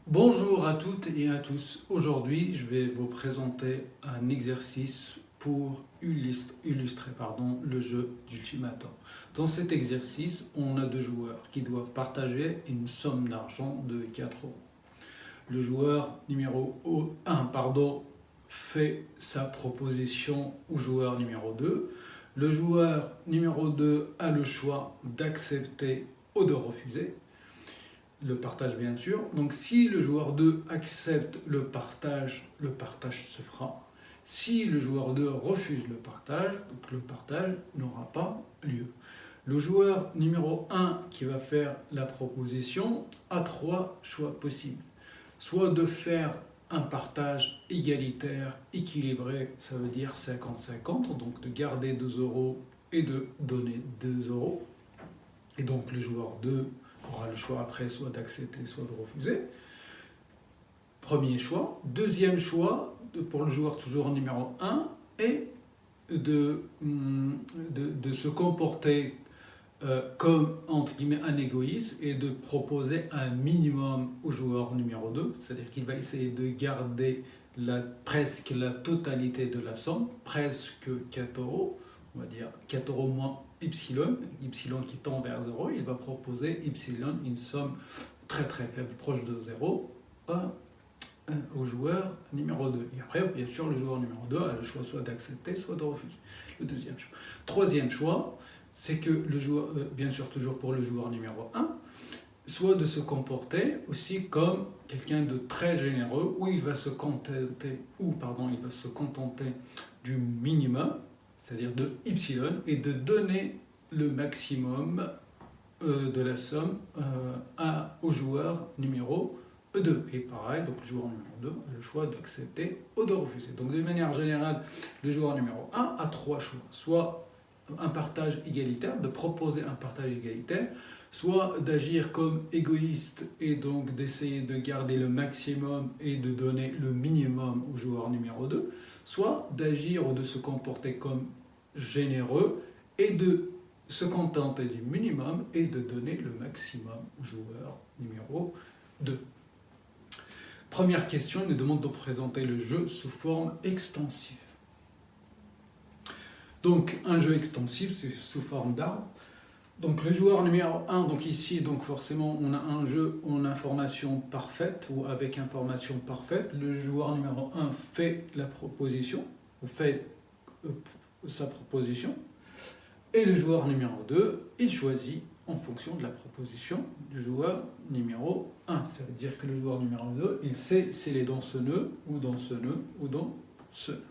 Bonjour à toutes et à tous. Aujourd'hui, je vais vous présenter un exercice pour illustrer le jeu d'Ultimatum. Dans cet exercice, on a deux joueurs qui doivent partager une somme d'argent de 4 euros. Le joueur numéro 1 fait sa proposition au joueur numéro 2. Le joueur numéro 2 a le choix d'accepter ou de refuser le partage, bien sûr. Donc si le joueur 2 accepte le partage se fera. Si le joueur 2 refuse le partage n'aura pas lieu. Le joueur numéro 1 qui va faire la proposition a 3 choix possibles. Soit de faire un partage égalitaire, équilibré, ça veut dire 50-50, donc de garder 2 euros et de donner 2 euros. Et donc le joueur 2 aura le choix après soit d'accepter, soit de refuser. Premier choix. Deuxième choix, pour le joueur toujours numéro 1, est de se comporter comme entre guillemets un égoïste et de proposer un minimum au joueur numéro 2, c'est-à-dire qu'il va essayer de garder presque la totalité de la somme, presque 4 euros, on va dire 4 euros moins epsilon qui tend vers 0, il va proposer epsilon, une somme très très faible, proche de 0, au joueur numéro 2. Et après, bien sûr, le joueur numéro 2 a le choix soit d'accepter, soit de refuser. Le deuxième choix. Troisième choix, c'est que le joueur, bien sûr toujours pour le joueur numéro 1, soit de se comporter aussi comme quelqu'un de très généreux, où il va se contenter du minimum, c'est-à-dire de epsilon, et de donner le maximum de la somme au joueur numéro 2. Et pareil, donc le joueur numéro 2 a le choix d'accepter ou de refuser. Donc de manière générale, le joueur numéro 1 a 3 choix. Soit un partage égalitaire, de proposer un partage égalitaire, soit d'agir comme égoïste et donc d'essayer de garder le maximum et de donner le minimum au joueur numéro 2, soit d'agir ou de se comporter comme généreux et de se contenter du minimum et de donner le maximum au joueur numéro 2. Première question, il nous demande de présenter le jeu sous forme extensive. Donc un jeu extensif, c'est sous forme d'arbre. Donc le joueur numéro 1, donc ici, donc forcément on a un jeu en information parfaite ou avec information parfaite. Le joueur numéro 1 fait la proposition, ou fait sa proposition. Et le joueur numéro 2, il choisit en fonction de la proposition du joueur numéro 1. Ça veut dire que le joueur numéro 2, il sait s'il est dans ce nœud, ou dans ce nœud, ou dans ce nœud.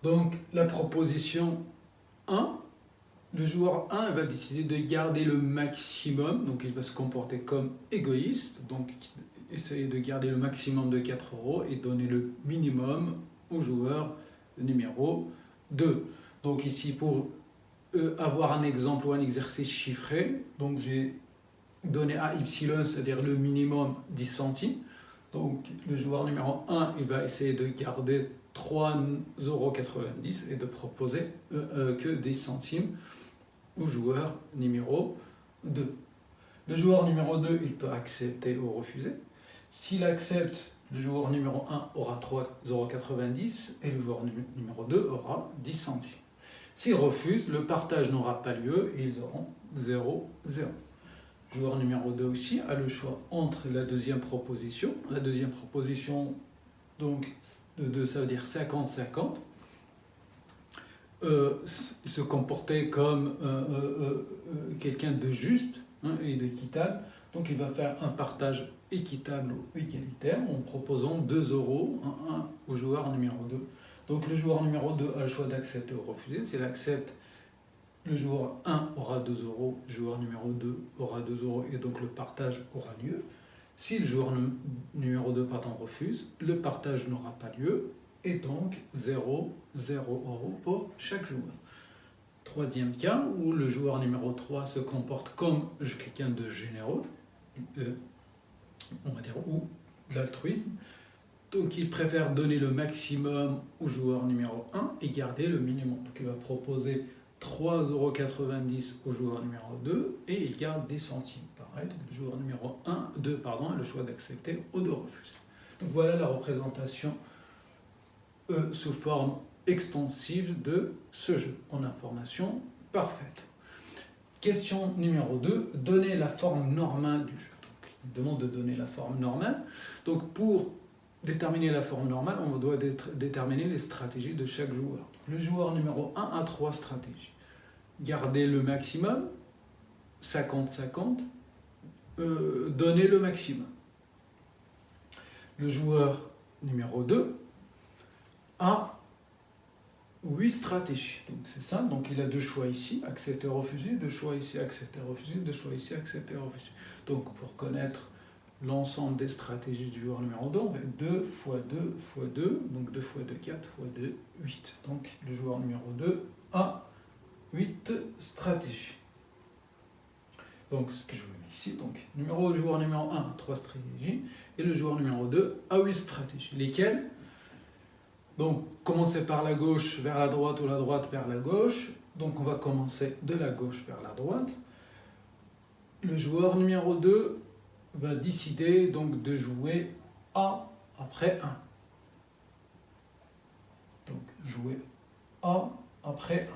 Donc la proposition 1, le joueur 1 va décider de garder le maximum, donc il va se comporter comme égoïste, donc essayer de garder le maximum de 4 euros et donner le minimum au joueur numéro 2. Donc ici, pour avoir un exemple ou un exercice chiffré, donc j'ai donné à epsilon, c'est-à-dire le minimum 10 centimes. Donc le joueur numéro 1, il va essayer de garder 3,90 € et de proposer que 10 centimes au joueur numéro 2. Le joueur numéro 2, il peut accepter ou refuser. S'il accepte, le joueur numéro 1 aura 3,90 € et le joueur numéro 2 aura 10 centimes. S'il refuse, le partage n'aura pas lieu et ils auront 0,0. Le joueur numéro 2 aussi a le choix entre la deuxième proposition. La deuxième proposition, donc, ça veut dire 50-50. Se comporter comme quelqu'un de juste et d'équitable. Donc il va faire un partage équitable ou égalitaire en proposant 2 euros au joueur numéro 2. Donc le joueur numéro 2 a le choix d'accepter ou refuser. S'il accepte, le joueur 1 aura 2 euros, le joueur numéro 2 aura 2 euros et donc le partage aura lieu. Si le joueur numéro 2 refuse, le partage n'aura pas lieu et donc 0 € pour chaque joueur. Troisième cas où le joueur numéro 3 se comporte comme quelqu'un de généreux, on va dire, ou l'altruisme. Donc il préfère donner le maximum au joueur numéro 1 et garder le minimum. Donc il va proposer 3,90 € au joueur numéro 2 et il garde des centimes. Pareil, donc le joueur numéro 1 2, pardon, le choix d'accepter ou de refuser. Donc voilà la représentation sous forme extensive de ce jeu en information parfaite. Question numéro 2, donner la forme normale du jeu. Donc, il demande de donner la forme normale. Donc pour déterminer la forme normale, on doit déterminer les stratégies de chaque joueur. Le joueur numéro 1 a 3 stratégies. Garder le maximum, 50-50, donner le maximum. Le joueur numéro 2 a 8 stratégies. Donc c'est ça, donc il a 2 choix ici, accepter, refuser, 2 choix ici, accepter, refuser, 2 choix ici, accepter, refuser. Donc pour connaître l'ensemble des stratégies du joueur numéro 2, on va 2 fois 2 fois 2, donc 2 fois 2, 4 fois 2, 8. Donc le joueur numéro 2 a 8 stratégies. Donc ce que je vous mets ici, donc le joueur numéro 1 a 3 stratégies, et le joueur numéro 2 a 8 stratégies. Lesquelles? Donc, commencer par la gauche vers la droite ou la droite vers la gauche. Donc, on va commencer de la gauche vers la droite. Le joueur numéro 2 va décider donc de jouer A après 1. Donc, jouer A après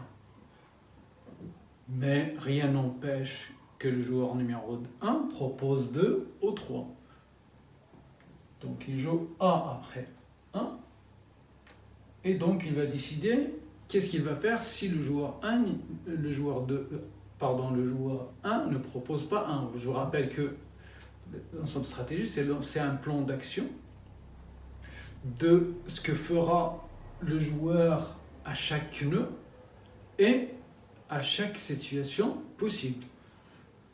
1. Mais rien n'empêche que le joueur numéro 1 propose 2 au 3. Donc, il joue A après 1. Et donc, il va décider qu'est-ce qu'il va faire si le joueur 1 ne propose pas 1. Je vous rappelle que l'ensemble de stratégie, c'est un plan d'action de ce que fera le joueur à chaque nœud et à chaque situation possible.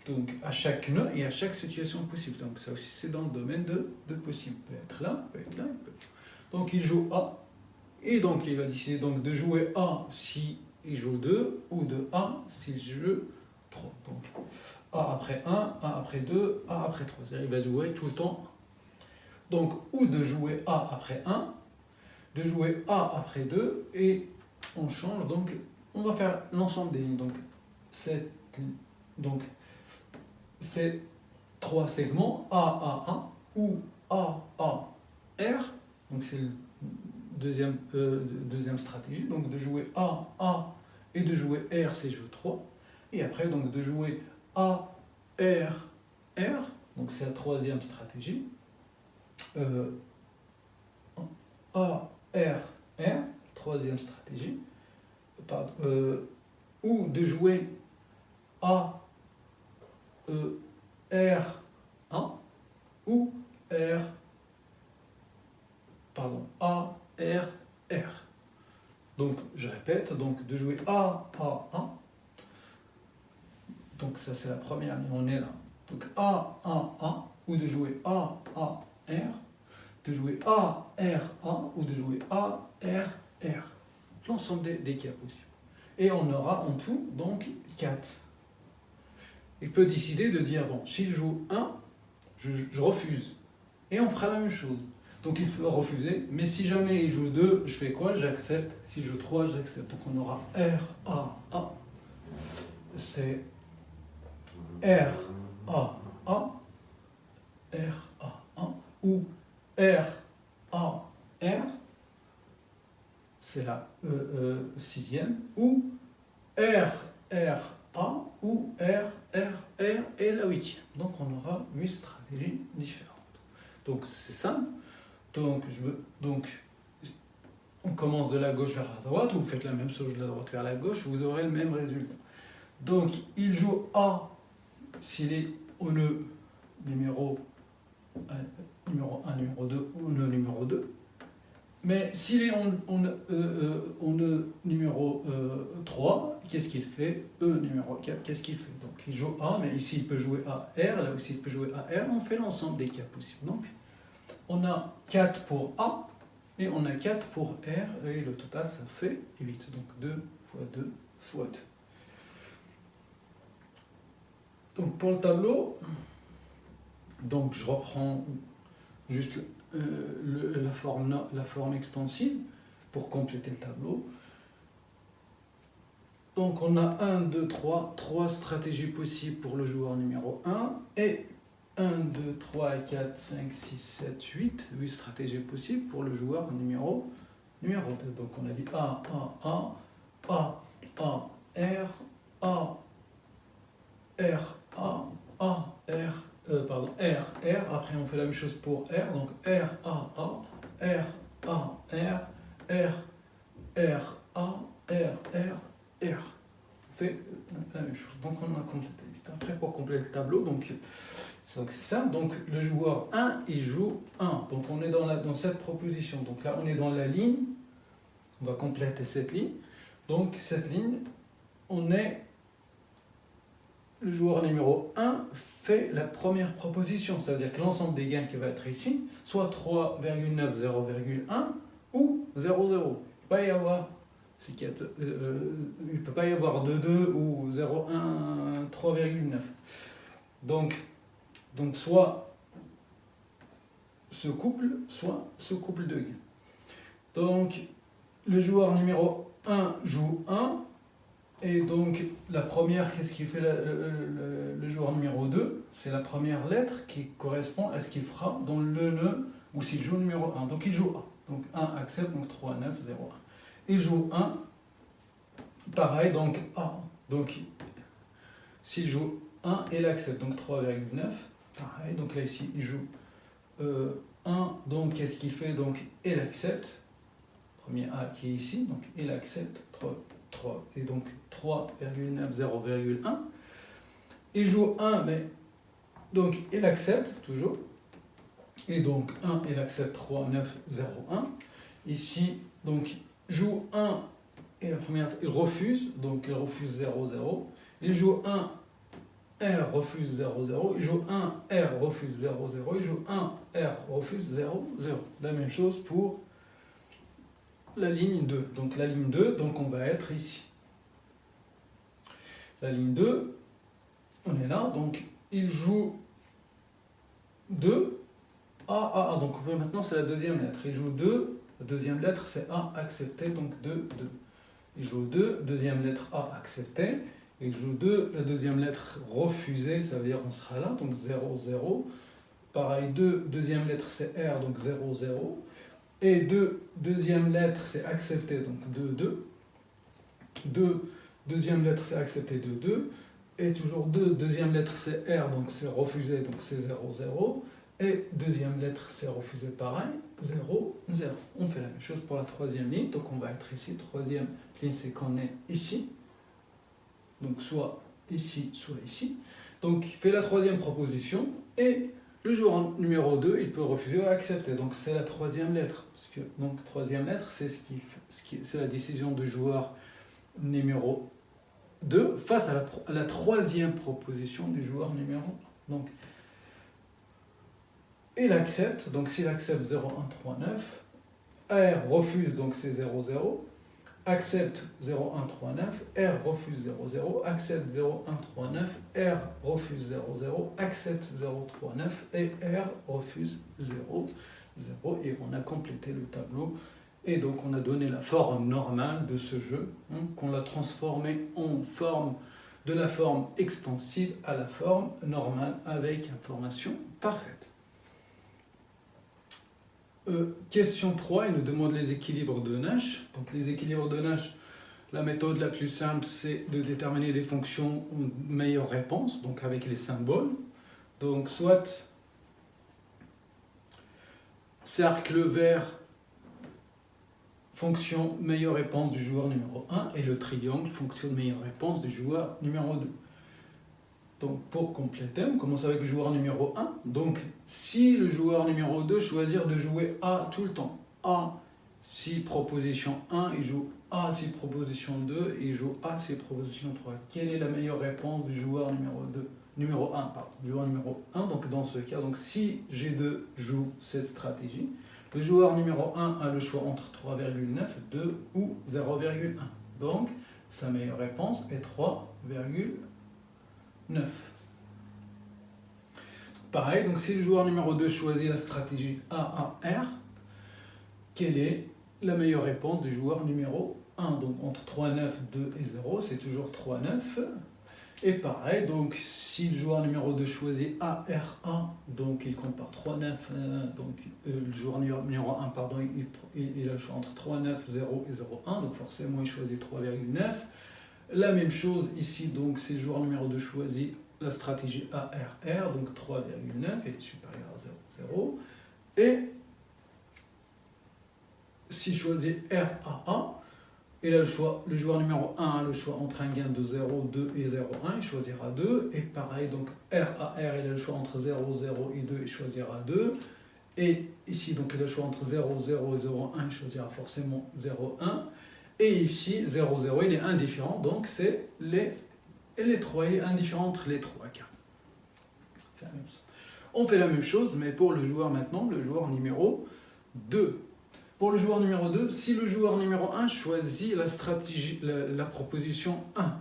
Donc, à chaque nœud et à chaque situation possible. Donc, ça aussi, c'est dans le domaine de possible. Il peut être là, il peut être là, il peut être là. Donc, il joue A. Et donc, il va décider donc de jouer A si il joue 2, ou de A s'il joue 3. Donc, A après 1, A après 2, A après 3. C'est-à-dire qu'il va jouer tout le temps. Donc, ou de jouer A après 1, de jouer A après 2, et on change. Donc, on va faire l'ensemble des lignes. Donc, c'est 3 segments, A1, ou A, R. Donc, c'est le deuxième stratégie, donc de jouer A, et de jouer R, c'est jeu 3. Et après, donc de jouer A, R, donc c'est la troisième stratégie. A, R, troisième stratégie. Ou de jouer A, R1, ou A, R. Donc, je répète, donc de jouer A1. Donc, ça, c'est la première ligne, on est là. Donc, A1, ou de jouer A, R. De jouer A, R1, ou de jouer A, R. L'ensemble des cas possibles. Et on aura en tout, donc, 4. Il peut décider de dire, bon, s'il joue 1, je refuse. Et on fera la même chose. Donc il faut refuser, mais si jamais il joue 2, je fais quoi? J'accepte. S'il joue 3, j'accepte. Donc on aura R-A-A. C'est R-A-A, R-A-A, ou R-A-R, c'est la sixième, ou R-R-A, ou R-R-R, et la huitième. Donc on aura 8 stratégies différentes. Donc c'est simple. Donc, on commence de la gauche vers la droite, vous faites la même chose de la droite vers la gauche, vous aurez le même résultat. Donc, il joue A s'il est au nœud numéro 1, numéro 2 ou nœud numéro 2. Mais s'il est au nœud numéro 3, qu'est-ce qu'il fait? Numéro 4, qu'est-ce qu'il fait? Donc, il joue A, mais ici, il peut jouer A, R, là aussi, il peut jouer A, R. On fait l'ensemble des cas possibles. Donc, on a 4 pour A et on a 4 pour R, et le total ça fait 8. Donc 2 fois 2 fois 2. Donc pour le tableau, donc je reprends juste la forme extensive pour compléter le tableau. Donc on a 1, 2, 3 stratégies possibles pour le joueur numéro 1 et 1, 2, 3, 4, 5, 6, 7, 8. 8 stratégies possibles pour le joueur numéro 2. Donc on a dit A, R, A, R, R. Après on fait la même chose pour R. Donc R, A, R, A, R. On fait la même chose. Donc on a complété. Après pour compléter le tableau, donc c'est ça. Donc le joueur 1, il joue 1. Donc on est dans cette proposition. Donc là on est dans la ligne. On va compléter cette ligne. Donc cette ligne, le joueur numéro 1 fait la première proposition, c'est-à-dire que l'ensemble des gains qui va être ici, soit 3,9, 0,1 ou 0,0. Il ne peut pas y avoir 2,2 ou 0,1, 3,9. Donc soit ce couple de gains. Donc le joueur numéro 1 joue 1. Et donc, la première, qu'est-ce qu'il fait le joueur numéro 2? C'est la première lettre qui correspond à ce qu'il fera dans le nœud ou s'il joue numéro 1. Donc, il joue 1. Donc, 1 accepte, donc 3, 9, 0, 1. Il joue 1, pareil, donc A. Donc, s'il joue 1, il accepte, donc 3,9. Pareil, donc là, ici, il joue 1. Donc, qu'est-ce qu'il fait? Donc, il accepte. Premier A qui est ici, donc il accepte 3 et donc 3,9, 0,1. Il joue 1, mais donc il accepte toujours. Et donc 1, il accepte 3, 9, 0, 1. Ici, donc joue 1 et la première, il refuse, donc il refuse 0, 0. Il joue 1, R refuse 0, 0. Il joue 1, R refuse 0, 0. Il joue 1, R refuse 0, 0. La même chose pour la ligne 2. Donc la ligne 2, donc on va être ici. La ligne 2, on est là, donc il joue 2, A. Donc maintenant c'est la deuxième lettre. Il joue 2, la deuxième lettre c'est A accepté, donc 2, 2. Il joue 2, deuxième lettre A accepté. Il joue 2, la deuxième lettre refusée, ça veut dire on sera là, donc 0, 0. Pareil, 2, deuxième lettre c'est R, donc 0, 0. Et 2, deuxième lettre, c'est accepté, donc 2, 2. 2, deuxième lettre, c'est accepté, 2, 2. Et toujours 2, deuxième lettre, c'est R, donc c'est refusé, donc c'est 0, 0. Et deuxième lettre, c'est refusé, pareil, 0, 0. On fait la même chose pour la troisième ligne, donc on va être ici. Troisième ligne, c'est qu'on est ici. Donc soit ici, soit ici. Donc il fait la troisième proposition et le joueur numéro 2, il peut refuser ou accepter. Donc c'est la troisième lettre. Parce que, donc troisième lettre, c'est c'est la décision du joueur numéro 2 face à la troisième proposition du joueur numéro 1. Donc il accepte. Donc s'il accepte 0, 1, 3, 9. R refuse, donc c'est 0, 0. Accepte 0, 1, 3, 9, R refuse 0, 0, accepte 0, 1, 3, 9, R refuse 0, 0, accepte 0, 3, 9 et R refuse 0, 0. Et on a complété le tableau et donc on a donné la forme normale de ce jeu, qu'on l'a transformé de la forme extensive à la forme normale avec information parfaite. Question 3, il nous demande les équilibres de Nash. Donc les équilibres de Nash, la méthode la plus simple, c'est de déterminer les fonctions ou meilleure réponse, donc avec les symboles. Donc soit cercle vert, fonction meilleure réponse du joueur numéro 1, et le triangle, fonction meilleure réponse du joueur numéro 2. Donc pour compléter, on commence avec le joueur numéro 1. Donc si le joueur numéro 2 choisit de jouer A tout le temps, A si proposition 1, il joue A si proposition 2, et il joue A si proposition 3. Quelle est la meilleure réponse du joueur numéro 1 joueur numéro 1, donc dans ce cas, donc si G2 joue cette stratégie, le joueur numéro 1 a le choix entre 3,9, 2 ou 0,1. Donc sa meilleure réponse est 3,9. Pareil, donc si le joueur numéro 2 choisit la stratégie AAR, quelle est la meilleure réponse du joueur numéro 1? Donc entre 3, 9, 2 et 0, c'est toujours 3, 9. Et pareil, donc si le joueur numéro 2 choisit AR1, donc il compare 3, 9, donc le joueur numéro 1, pardon, il a le choix entre 3, 9, 0 et 0, 1, donc forcément il choisit 3,9. La même chose ici, donc si le joueur numéro 2 choisit la stratégie ARR, donc 3,9, il est supérieur à 0, 0. Et s'il choisit RA1, il a le choix, le joueur numéro 1 a le choix entre un gain de 0, 2 et 0, 1, il choisira 2. Et pareil, donc RAR, il a le choix entre 0, 0 et 2, il choisira 2. Et ici, donc il a le choix entre 0, 0 et 0, 1, il choisira forcément 0, 1. Et ici, 0, 0, il est indifférent, donc c'est les 3, il est indifférent entre les 3 cas. C'est la même chose. On fait la même chose, mais pour le joueur maintenant, le joueur numéro 2. Pour le joueur numéro 2, si le joueur numéro 1 choisit la stratégie, la proposition 1,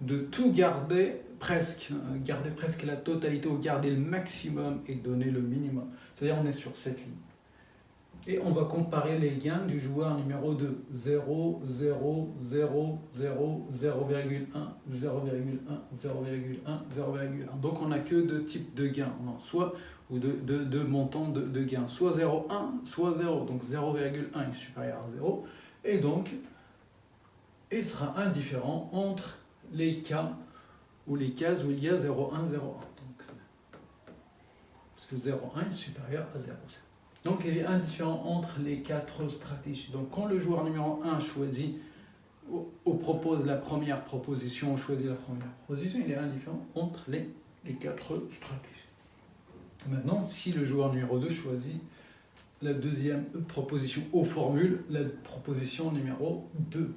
de tout garder presque la totalité ou garder le maximum et donner le minimum. C'est-à-dire on est sur cette ligne. Et on va comparer les gains du joueur numéro 2. 0, 0, 0, 0, 0,1, 0,1, 0,1, 0,1. Donc on n'a que deux types de gains, non, soit ou deux montants de gains, soit 0,1, soit 0. Donc 0,1 est supérieur à 0. Et donc, il sera indifférent entre les cas ou les cases où il y a 0,1, 0,1. Parce que 0,1 est supérieur à 0,0. Donc il est indifférent entre les quatre stratégies. Donc quand le joueur numéro 1 choisit ou propose la première proposition ou choisit la première proposition, il est indifférent entre les quatre stratégies. Maintenant, si le joueur numéro 2 choisit la deuxième proposition aux formules, la proposition numéro 2.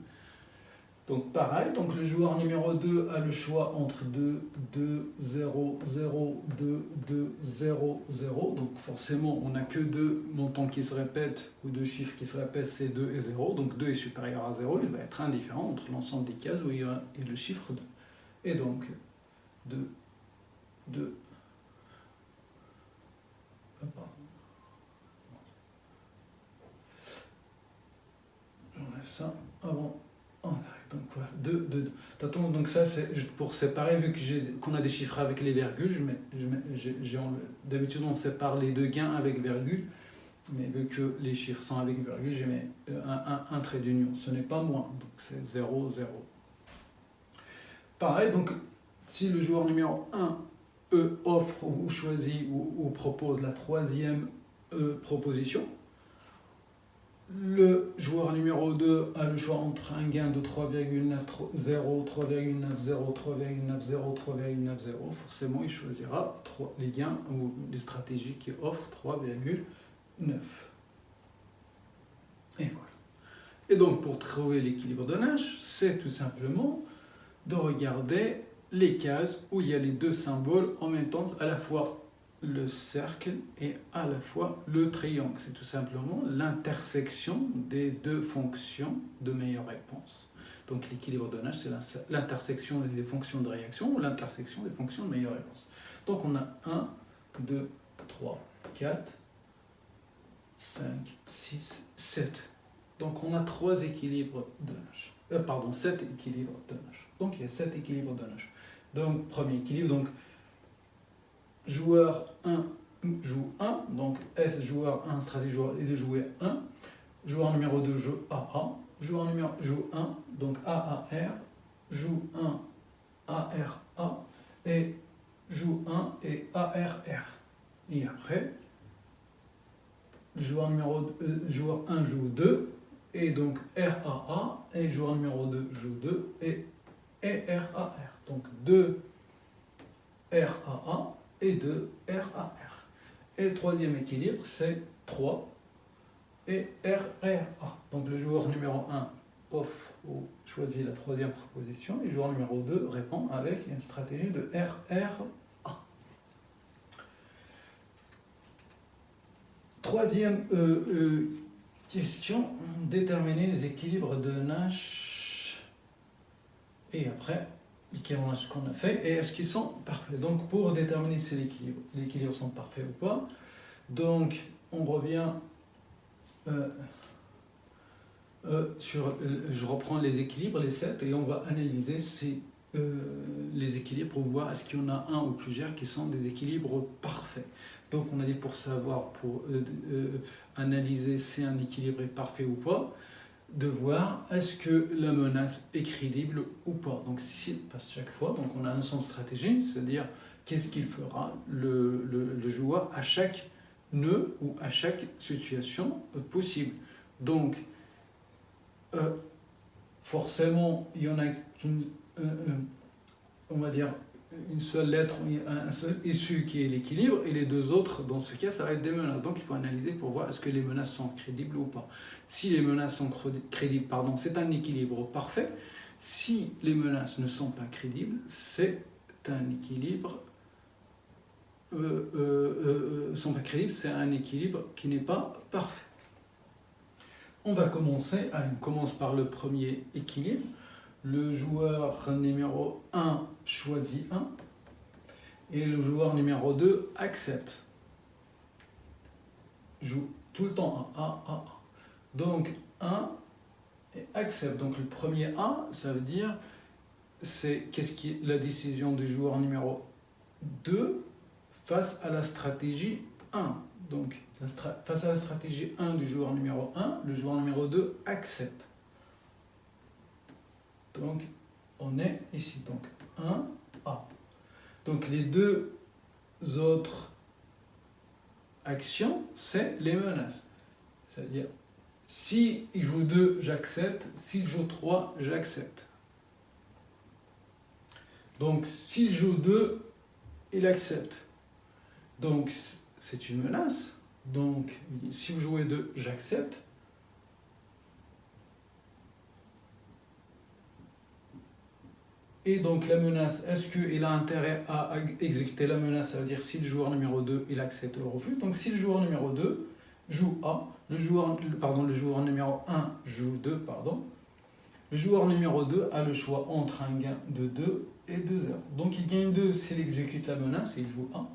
Donc pareil, donc le joueur numéro 2 a le choix entre 2, 2, 0, 0, 2, 2, 0, 0. Donc forcément, on n'a que deux montants qui se répètent, ou deux chiffres qui se répètent, c'est 2 et 0. Donc 2 est supérieur à 0, il va être indifférent entre l'ensemble des cases où il y a et le chiffre 2. Et donc 2, 2, j'enlève ça avant. Donc voilà, 2, 2, 2. Attention, donc ça c'est pour séparer, vu qu'on a des chiffres avec les virgules, d'habitude on sépare les deux gains avec virgule, mais vu que les chiffres sont avec virgule, je mets un trait d'union, ce n'est pas moins, donc c'est 0, 0. Pareil, donc si le joueur numéro 1 offre ou choisit ou propose la troisième proposition, le joueur numéro 2 a le choix entre un gain de 3,90, 3,90, 3,90, 3,90. Forcément, il choisira les gains ou les stratégies qui offrent 3,9. Et voilà. Et donc, pour trouver l'équilibre de Nash, c'est tout simplement de regarder les cases où il y a les deux symboles en même temps, à la fois le cercle et à la fois le triangle. C'est tout simplement l'intersection des deux fonctions de meilleure réponse. Donc l'équilibre de Nash, c'est l'intersection des fonctions de réaction ou l'intersection des fonctions de meilleure réponse. Donc on a 1, 2, 3, 4, 5, 6, 7. Donc on a 3 équilibres de Nash. 7 équilibres de Nash. Donc il y a 7 équilibres de Nash. Donc premier équilibre, donc joueur 1 joue 1, donc S joueur 1, stratégie joueur est de jouer 1. Joueur numéro 2 joue AA. Joueur numéro joue 1, donc AAR, joue 1 ARA et joue 1 et ARR. Et après, joueur 1 joue 2 et donc RAA et joueur numéro 2 joue 2 et RAR. Donc 2 RAA et 2 RAR. Et le troisième équilibre, c'est 3 et RRA. Donc le joueur numéro 1 offre ou choisit la troisième proposition et le joueur numéro 2 répond avec une stratégie de RRA. Troisième question, déterminer les équilibres de Nash. Et après, ce qu'on a fait, et est-ce qu'ils sont parfaits. Donc pour déterminer si les équilibres sont parfaits ou pas, donc on revient je reprends les équilibres, les 7, et on va analyser si les équilibres pour voir est-ce qu'il y en a un ou plusieurs qui sont des équilibres parfaits. Donc on a dit pour savoir, pour analyser si un équilibre est parfait ou pas, de voir est-ce que la menace est crédible ou pas. Donc si, parce que chaque fois, donc on a un ensemble de stratégies, c'est-à-dire qu'est-ce qu'il fera le joueur à chaque nœud ou à chaque situation possible. Donc forcément, il y en a qu'une, on va dire, une seule lettre, un seul issu qui est l'équilibre, et les deux autres, dans ce cas, ça va être des menaces. Donc il faut analyser pour voir est-ce que les menaces sont crédibles ou pas. Si les menaces sont crédibles, c'est un équilibre parfait. Si les menaces ne sont pas crédibles, c'est un équilibre sont pas crédibles, c'est un équilibre qui n'est pas parfait. On va commencer, on commence par le premier équilibre. Le joueur numéro 1 choisit 1 et le joueur numéro 2 accepte. Joue tout le temps 1, A, A. Donc 1 et accepte. Donc le premier A, ça veut dire c'est qu'est-ce qui est la décision du joueur numéro 2 face à la stratégie 1. Donc face à la stratégie 1 du joueur numéro 1, le joueur numéro 2 accepte. Donc, on est ici. Donc, 1, A. Donc, les deux autres actions, c'est les menaces. C'est-à-dire, si il joue 2, j'accepte. S'il joue 3, j'accepte. Donc, s'il joue 2, il accepte. Donc, c'est une menace. Donc, si vous jouez 2, j'accepte. Et donc la menace, est-ce qu'il a intérêt à exécuter la menace? Ça veut dire si le joueur numéro 2, il accepte ou refuse. Donc si le joueur numéro 2 joue A, le joueur numéro 1 joue 2, le joueur numéro 2 a le choix entre un gain de 2 et de 0. Donc il gagne 2 s'il exécute la menace et il joue A.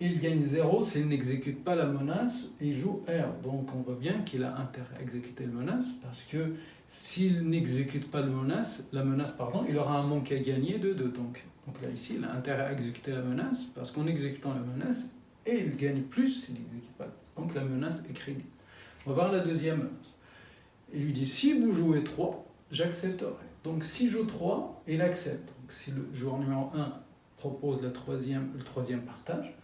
Et il gagne 0 s'il n'exécute pas la menace et il joue R. Donc on voit bien qu'il a intérêt à exécuter la menace parce que s'il n'exécute pas la menace, il aura un manque à gagner de 2. Donc là ici, il a intérêt à exécuter la menace parce qu'en exécutant la menace, et il gagne plus s'il n'exécute pas. Donc la menace est crédible. On va voir la deuxième menace. Il lui dit si vous jouez 3, j'accepterai. Donc s'il joue 3, il accepte. Donc si le joueur numéro 1 propose le troisième partage,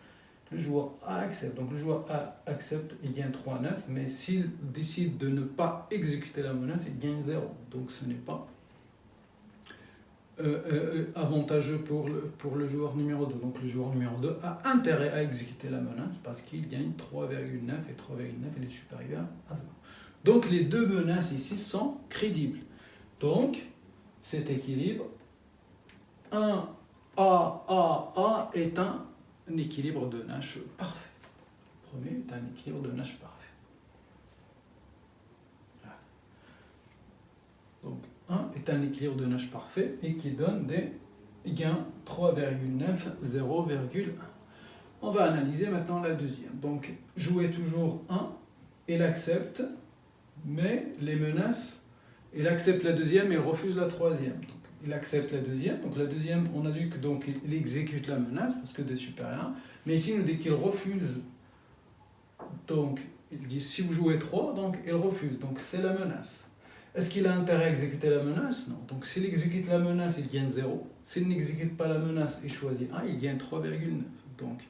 le joueur A accepte. Donc le joueur A accepte, il gagne 3,9, mais s'il décide de ne pas exécuter la menace, il gagne 0. Donc ce n'est pas avantageux pour le joueur numéro 2. Donc le joueur numéro 2 a intérêt à exécuter la menace parce qu'il gagne 3,9 et 3,9 il est supérieur à 0. Donc les deux menaces ici sont crédibles. Donc cet équilibre 1 A est un équilibre de Nash parfait. Le premier est un équilibre de Nash parfait. Voilà. Donc 1 est un équilibre de Nash parfait et qui donne des gains 3,9, 0,1. On va analyser maintenant la deuxième. Donc jouer toujours 1, il accepte, mais les menaces, il accepte la deuxième et il refuse la troisième. Donc, il accepte la deuxième. Donc la deuxième, on a vu que donc il exécute la menace parce que 2 supérieur. Mais ici, il nous dit qu'il refuse. Donc il dit si vous jouez 3, donc il refuse. Donc c'est la menace. Est-ce qu'il a intérêt à exécuter la menace? Non. Donc s'il exécute la menace, il gagne 0. S'il n'exécute pas la menace et choisit 1, il gagne 3,9. Donc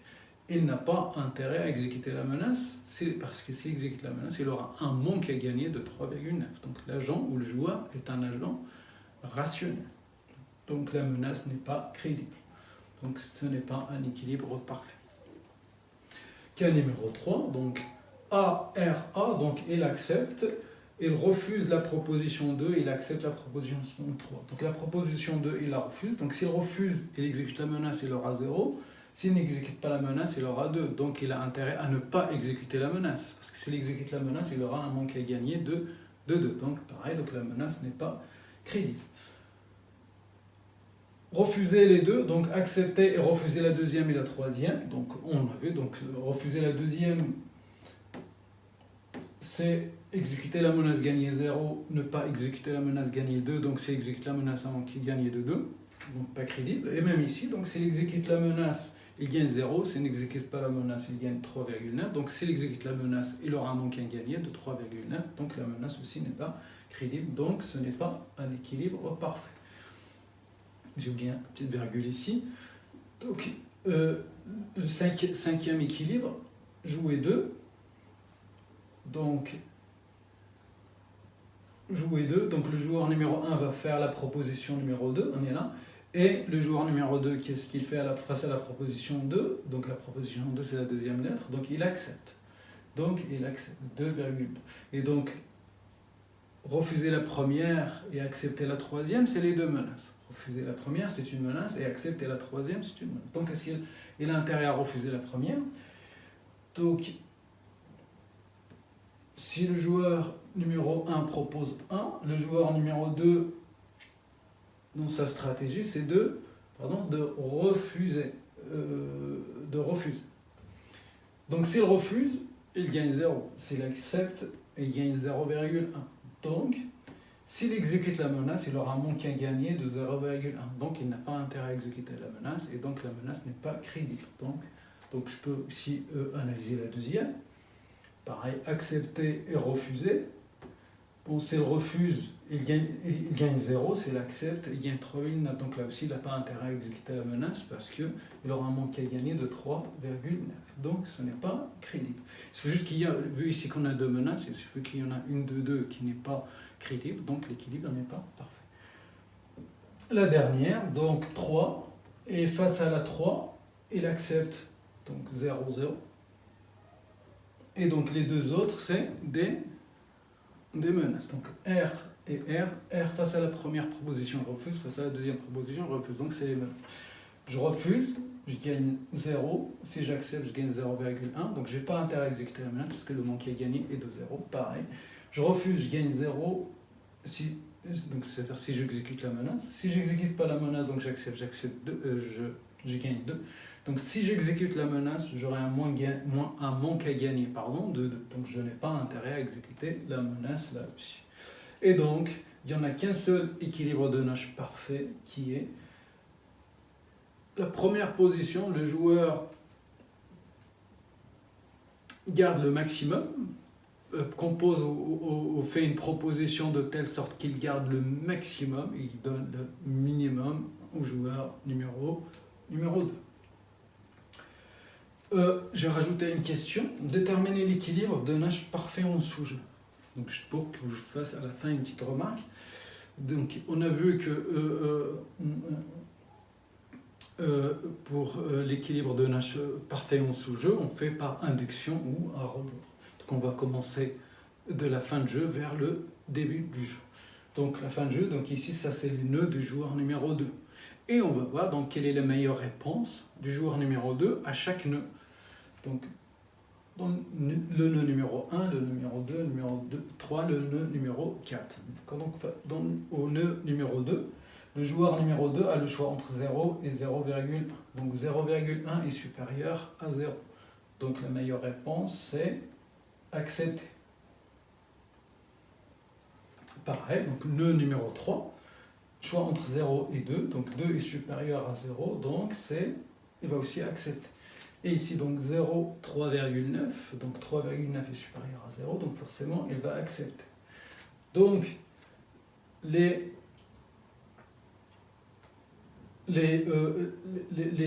il n'a pas intérêt à exécuter la menace, parce que s'il exécute la menace, il aura un manque à gagner de 3,9. Donc l'agent ou le joueur est un agent rationnel. Donc la menace n'est pas crédible. Donc ce n'est pas un équilibre parfait. Cas numéro 3, donc A, R, A, donc il accepte, il refuse la proposition 2, il accepte la proposition 3. Donc la proposition 2, il la refuse. Donc s'il refuse, il exécute la menace, il aura 0. S'il n'exécute pas la menace, il aura 2. Donc il a intérêt à ne pas exécuter la menace. Parce que s'il exécute la menace, il aura un manque à gagner de 2. Donc pareil, donc la menace n'est pas crédible. Refuser les deux, donc accepter et refuser la deuxième et la troisième. Donc on a vu, donc refuser la deuxième, c'est exécuter la menace gagner 0, ne pas exécuter la menace gagner 2. Donc c'est exécuter la menace avant qu'il gagne de 2. donc pas crédible. Et même ici, donc s'il exécute la menace, il gagne 0. S'il n'exécute pas la menace, il gagne 3,9. Donc s'il exécute la menace, il aura un manque à gagner de 3,9. Donc la menace aussi n'est pas crédible. Donc ce n'est pas un équilibre parfait. J'ai oublié une petite virgule ici. Donc le cinquième équilibre, jouer 2. Donc jouer 2. Donc le joueur numéro 1 va faire la proposition numéro 2. On est là. Et le joueur numéro 2, qu'est-ce qu'il fait face à la proposition 2? Donc la proposition 2, c'est la deuxième lettre. Donc il accepte. Donc il accepte 2,2. Et donc refuser la première et accepter la troisième, c'est les deux menaces. Refuser la première, c'est une menace, et accepter la troisième, c'est une menace. Donc est-ce qu'il a intérêt à refuser la première? Donc si le joueur numéro 1 propose 1, le joueur numéro 2, dans sa stratégie, c'est de refuser. Donc s'il refuse, il gagne 0. S'il accepte, il gagne 0,1. Donc, s'il exécute la menace, il aura un manque à gagner de 0,1. Donc il n'a pas intérêt à exécuter la menace, et donc la menace n'est pas crédible. Donc je peux aussi analyser la deuxième. Pareil, accepter et refuser. Bon, s'il refuse, il gagne 0. S'il accepte, il gagne 3,9. Donc là aussi, il n'a pas intérêt à exécuter la menace parce qu'il aura un manque à gagner de 3,9. Donc ce n'est pas crédible. Il suffit juste qu'il y a, vu ici qu'on a deux menaces, il suffit qu'il y en a une de deux qui n'est pas crédible, donc l'équilibre n'est pas parfait. La dernière, donc 3, et face à la 3, il accepte donc 0, 0. Et donc les deux autres, c'est des menaces. Donc R et R. R face à la première proposition, refuse. Face à la deuxième proposition, refuse. Donc c'est les menaces. Je refuse, je gagne 0. Si j'accepte, je gagne 0,1. Donc je n'ai pas intérêt à exécuter la menace puisque le manque à gagner est de 0. Pareil. Je refuse, je gagne 0. Donc c'est-à-dire si j'exécute la menace. Si je n'exécute pas la menace, donc j'accepte 2, je gagne 2. Donc si j'exécute la menace, j'aurai un manque à gagner de 2. Donc je n'ai pas intérêt à exécuter la menace là aussi. Et donc, il n'y en a qu'un seul équilibre de Nash parfait qui est la première position, le joueur garde le maximum, compose ou fait une proposition de telle sorte qu'il garde le maximum et il donne le minimum au joueur numéro 2. J'ai rajouté une question. Déterminer l'équilibre de Nash parfait en sous-jeu. Donc pour que je fasse à la fin une petite remarque. Donc on a vu que pour l'équilibre de Nash parfait en sous-jeu, on fait par induction ou à rebours. Donc on va commencer de la fin de jeu vers le début du jeu. Donc la fin de jeu, donc ici ça c'est le nœud du joueur numéro 2. Et on va voir donc quelle est la meilleure réponse du joueur numéro 2 à chaque nœud. Donc dans le nœud numéro 1, le numéro 2, le numéro 3, le nœud numéro 4. Donc au nœud numéro 2, le joueur numéro 2 a le choix entre 0 et 0,1. Donc 0,1 est supérieur à 0. Donc la meilleure réponse c'est accepter. Pareil, donc nœud numéro 3, choix entre 0 et 2. Donc 2 est supérieur à 0, donc il va aussi accepter. Et ici, donc 0, 3,9. Donc 3,9 est supérieur à 0, donc forcément, il va accepter. Donc, les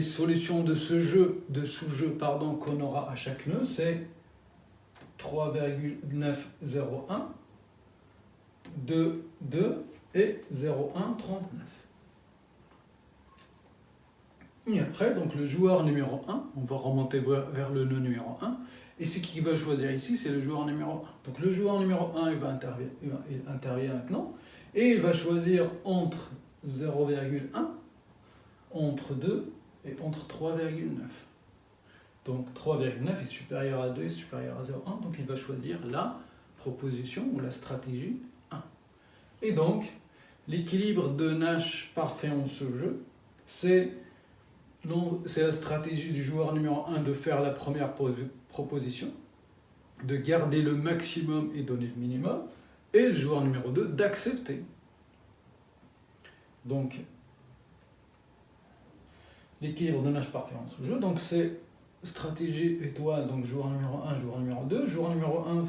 solutions de ce jeu, de sous-jeu, qu'on aura à chaque nœud, c'est 3,901, 2, 2 et 0,1, 39. Et après, donc le joueur numéro 1, on va remonter vers le nœud numéro 1, et ce qu'il va choisir ici, c'est le joueur numéro 1. Donc le joueur numéro 1, il intervient maintenant, et il va choisir entre 0,1, entre 2 et entre 3,9. Donc 3,9 est supérieur à 2 et supérieur à 0,1, donc il va choisir la proposition ou la stratégie 1. Et donc, l'équilibre de Nash parfait en ce jeu, c'est la stratégie du joueur numéro 1 de faire la première proposition, de garder le maximum et donner le minimum, et le joueur numéro 2 d'accepter. Donc, l'équilibre de nage parfait en sous-jeu. Donc c'est stratégie étoile, donc joueur numéro 1, joueur numéro 2. Joueur numéro 1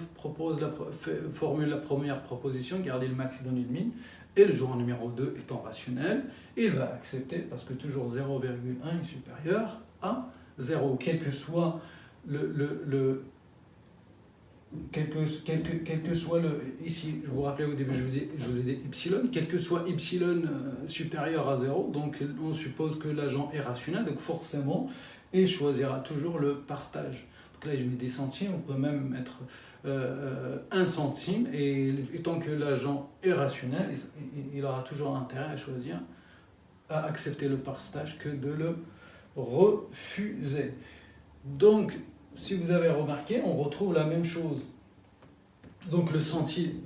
formule la première proposition, garder le max, donner le min. Et le joueur numéro 2 étant rationnel, il va accepter parce que toujours 0,1 est supérieur à 0, quel que soit ici, je vous rappelais au début, je vous ai dit epsilon, quel que soit epsilon supérieur à 0, donc on suppose que l'agent est rationnel, donc forcément, il choisira toujours le partage. Donc là, je mets des centimes, on peut même mettre 1 centime, et tant que l'agent est rationnel, il aura toujours intérêt à choisir, à accepter le partage que de le refuser. Donc, si vous avez remarqué, on retrouve la même chose. Donc le sentier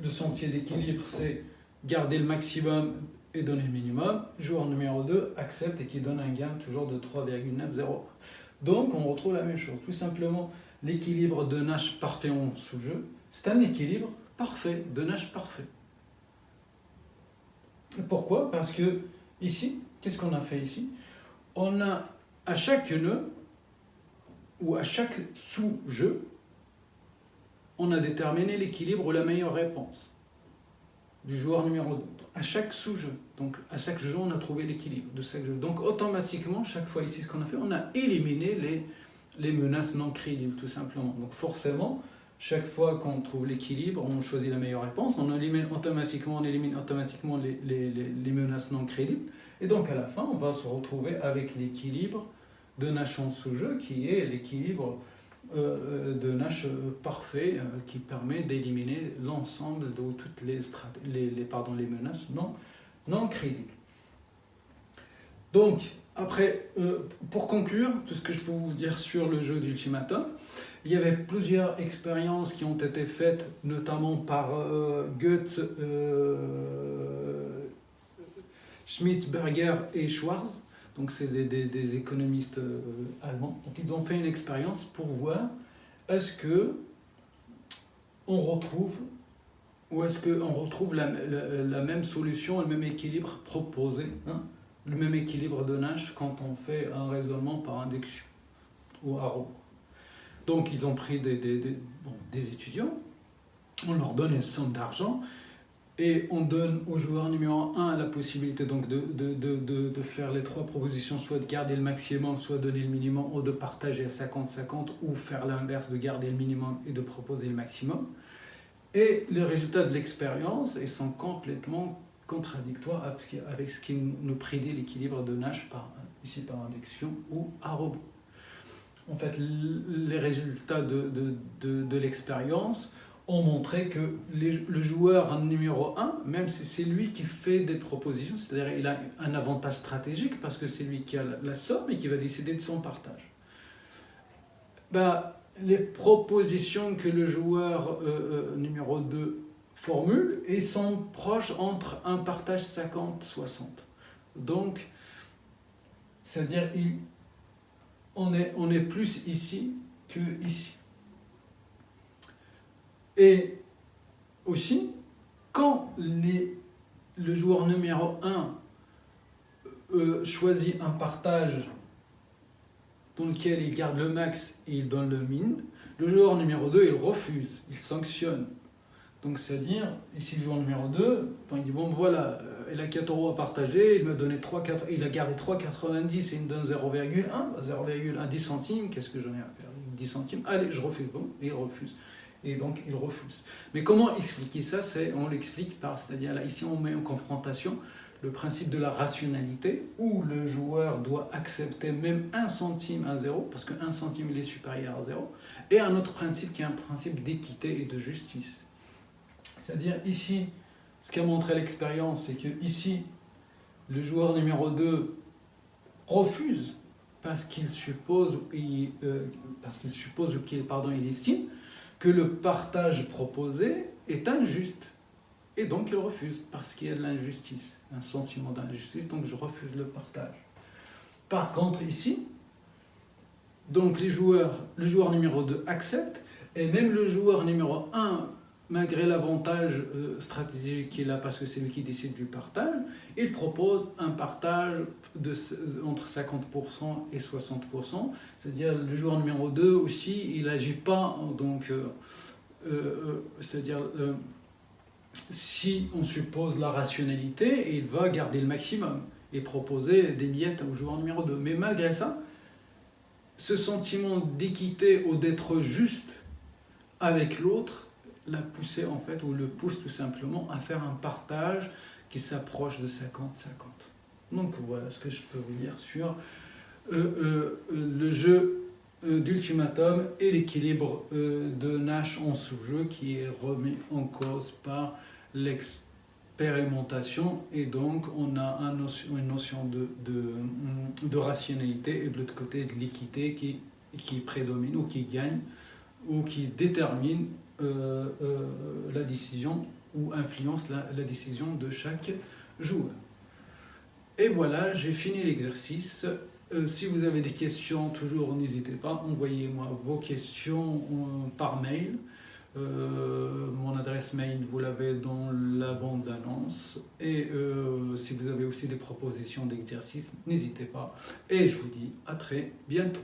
d'équilibre, c'est garder le maximum et donner le minimum. Joueur numéro 2 accepte et qui donne un gain toujours de 3,90. Donc on retrouve la même chose. Tout simplement, l'équilibre de Nash parfait en sous-jeu, c'est un équilibre parfait, de Nash parfait. Pourquoi? Parce que ici, qu'est-ce qu'on a fait ici? On a à chaque nœud, ou à chaque sous-jeu, on a déterminé l'équilibre ou la meilleure réponse du joueur numéro 2. À chaque sous-jeu, donc à chaque jeu, on a trouvé l'équilibre de chaque jeu. Donc automatiquement, chaque fois ici, ce qu'on a fait, on a éliminé les menaces non crédibles, tout simplement. Donc forcément, chaque fois qu'on trouve l'équilibre, on choisit la meilleure réponse, on élimine automatiquement les menaces non crédibles. Et donc à la fin, on va se retrouver avec l'équilibre de Nash en sous-jeu, qui est l'équilibre de Nash parfait, qui permet d'éliminer l'ensemble de toutes les menaces non crédibles. Donc, après, pour conclure, tout ce que je peux vous dire sur le jeu d'Ultimatum, il y avait plusieurs expériences qui ont été faites, notamment par Goethe, Schmitzberger et Schwarz. Donc c'est des économistes allemands. Donc ils ont fait une expérience pour voir est-ce que on retrouve la même solution, le même équilibre proposé, le même équilibre de Nash quand on fait un raisonnement par induction ou à rebours. Donc ils ont pris des étudiants, on leur donne une somme d'argent, et on donne au joueur numéro 1 la possibilité donc de faire les 3 propositions, soit de garder le maximum, soit donner le minimum, ou de partager à 50-50, ou faire l'inverse, de garder le minimum et de proposer le maximum. Et les résultats de l'expérience sont complètement contradictoires avec ce qui nous prédit l'équilibre de Nash ici par induction ou à rebours. En fait, les résultats de l'expérience ont montré que le joueur numéro 1, même si c'est lui qui fait des propositions, c'est-à-dire il a un avantage stratégique parce que c'est lui qui a la somme et qui va décider de son partage. Les propositions que le joueur numéro 2 formule sont proches entre un partage 50-60. Donc, c'est-à-dire on est plus ici que ici. Et aussi, quand le joueur numéro 1 choisit un partage dans lequel il garde le max et il donne le min, le joueur numéro 2, il refuse, il sanctionne. Donc c'est-à-dire, ici le joueur numéro 2, il dit bon voilà, il a 4 € à partager, il a gardé 3,90 et il me donne 0,1, 10 centimes, qu'est-ce que j'en ai à faire? 10 centimes, allez, je refuse, bon, et il refuse. Et donc il refuse. Mais comment expliquer ça? On l'explique c'est-à-dire là, ici on met en confrontation le principe de la rationalité, où le joueur doit accepter même 1 centime à 0, parce que 1 centime il est supérieur à 0, et un autre principe qui est un principe d'équité et de justice. C'est-à-dire ici, ce qu'a montré l'expérience, c'est que ici, le joueur numéro 2 refuse parce qu'il suppose il estime que le partage proposé est injuste. Et donc il refuse parce qu'il y a de l'injustice, un sentiment d'injustice, donc je refuse le partage. Par contre ici, donc le joueur numéro 2 accepte, et même le joueur numéro 1 malgré l'avantage stratégique qu'il a parce que c'est lui qui décide du partage, il propose un partage entre 50% et 60%. C'est-à-dire le joueur numéro 2 aussi, il n'agit pas, donc, c'est-à-dire si on suppose la rationalité, il va garder le maximum et proposer des miettes au joueur numéro 2. Mais malgré ça, ce sentiment d'équité ou d'être juste avec l'autre l'a poussé en fait, ou le pousse tout simplement à faire un partage qui s'approche de 50-50. Donc voilà ce que je peux vous dire sur le jeu d'Ultimatum et l'équilibre de Nash en sous-jeu qui est remis en cause par l'expérimentation, et donc on a une notion de rationalité et de l'autre côté de l'équité qui prédomine ou qui gagne ou qui détermine la décision ou influence la décision de chaque joueur. Et voilà, j'ai fini l'exercice. Si vous avez des questions, toujours n'hésitez pas, envoyez-moi vos questions par mail. Mon adresse mail, vous l'avez dans la bande d'annonce. Et si vous avez aussi des propositions d'exercices, n'hésitez pas. Et je vous dis à très bientôt.